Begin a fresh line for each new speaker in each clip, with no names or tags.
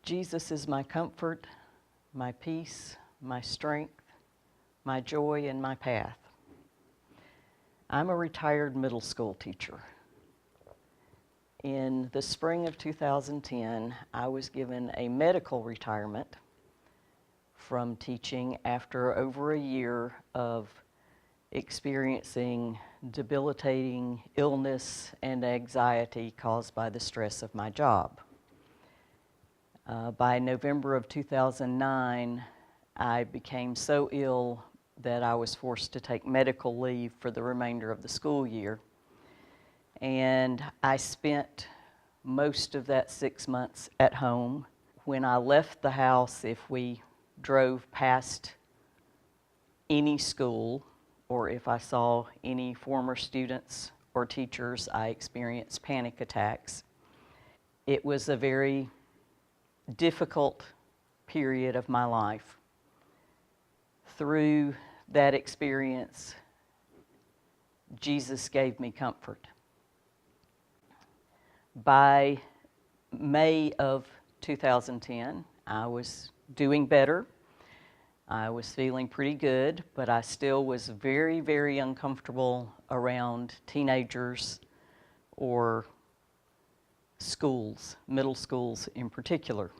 Jesus is my comfort, my peace, my strength, my joy, and my path. I'm a retired middle school teacher. In the spring of 2010, I was given a medical retirement from teaching after over a year of experiencing debilitating illness and anxiety caused by the stress of my job. By November of 2009, I became so ill that I was forced to take medical leave for the remainder of the school year. And I spent most of that 6 months at home. When I left the house, if we drove past any school, or if I saw any former students or teachers, I experienced panic attacks. It was a very difficult period of my life. Through that experience, Jesus gave me comfort. By May of 2010, I was doing better. I was feeling pretty good, but I still was very, very uncomfortable around teenagers or schools, middle schools in particular.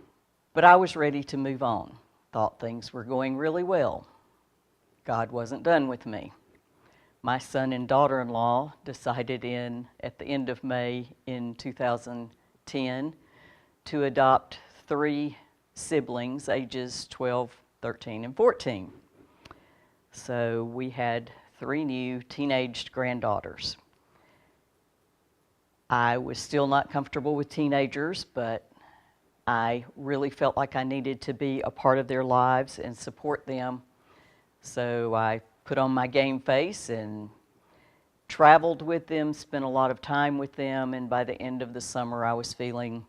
But I was ready to move on. Thought things were going really well. God wasn't done with me. My son and daughter-in-law decided at the end of May in 2010 to adopt 3 siblings, ages 12, 13, and 14. So we had 3 new teenaged granddaughters. I was still not comfortable with teenagers, but I really felt like I needed to be a part of their lives and support them. So I put on my game face and traveled with them, spent a lot of time with them, and by the end of the summer I was feeling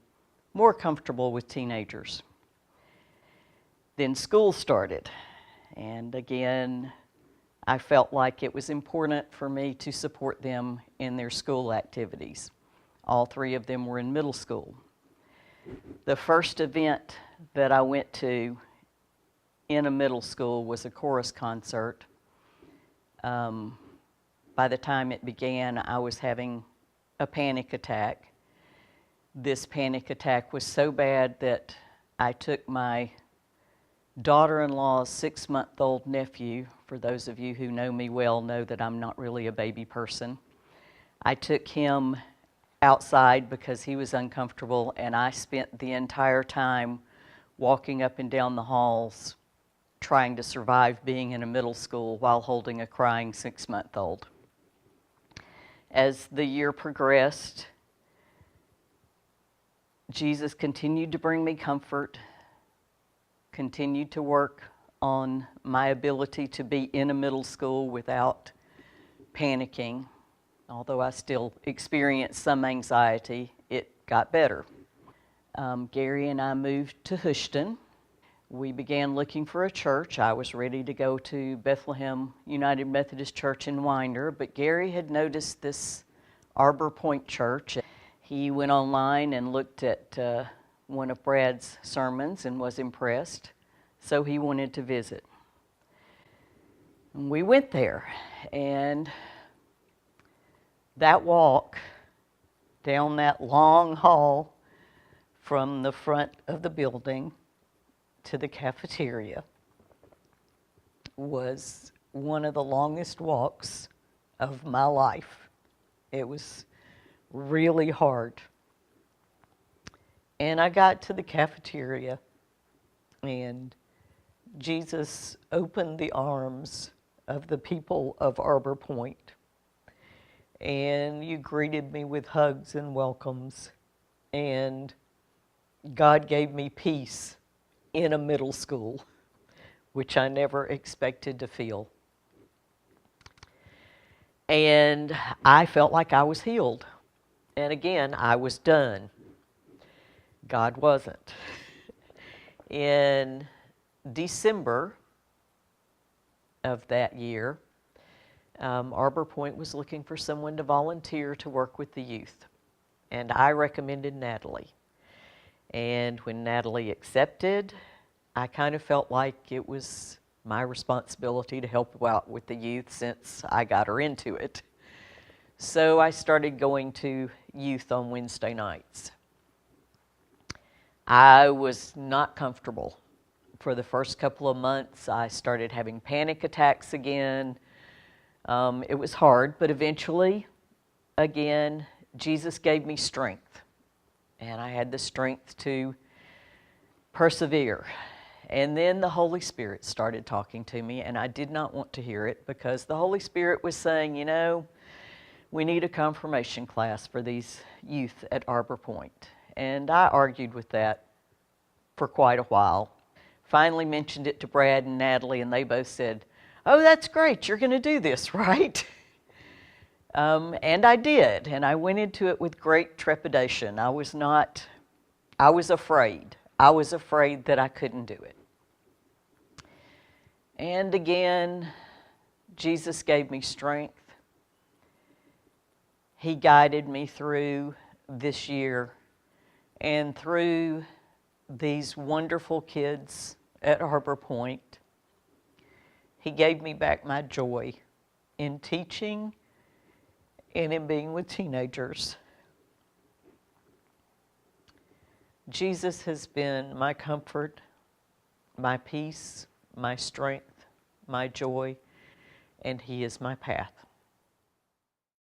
more comfortable with teenagers. Then school started, and again I felt like it was important for me to support them in their school activities. All 3 of them were in middle school. The first event that I went to in a middle school was a chorus concert. By the time it began, I was having a panic attack. This panic attack was so bad that I took my daughter-in-law's 6-month-old nephew. For those of you who know me well know that I'm not really a baby person. I took him outside because he was uncomfortable, and I spent the entire time walking up and down the halls trying to survive being in a middle school while holding a crying 6-month-old. As the year progressed, Jesus continued to bring me comfort, continued to work on my ability to be in a middle school without panicking. Although I still experienced some anxiety, it got better. Gary and I moved to Houston. We began looking for a church. I was ready to go to Bethlehem United Methodist Church in Winder, but Gary had noticed this Arbor Point church. He went online and looked at one of Brad's sermons and was impressed, so he wanted to visit. And we went there, and that walk down that long hall from the front of the building to the cafeteria was one of the longest walks of my life. It was really hard. And I got to the cafeteria, and Jesus opened the arms of the people of Arbor Point. And you greeted me with hugs and welcomes, and God gave me peace in a middle school, which I never expected to feel. And I felt like I was healed. And again, I was done. God wasn't. In December of that year, Arbor Point was looking for someone to volunteer to work with the youth, and I recommended Natalie. And when Natalie accepted, I kind of felt like it was my responsibility to help out with the youth since I got her into it. So I started going to youth on Wednesday nights. I was not comfortable. For the first couple of months, I started having panic attacks again. It was hard, but eventually, again, Jesus gave me strength. And I had the strength to persevere. And then the Holy Spirit started talking to me, and I did not want to hear it because the Holy Spirit was saying, you know, we need a confirmation class for these youth at Arbor Point. And I argued with that for quite a while. Finally mentioned it to Brad and Natalie, and they both said, oh, that's great, you're going to do this, right? And I did, and I went into it with great trepidation. I was afraid. I was afraid that I couldn't do it. And again, Jesus gave me strength. He guided me through this year and through these wonderful kids at Arbor Point. He gave me back my joy in teaching and in being with teenagers. Jesus has been my comfort, my peace, my strength, my joy, and He is my path.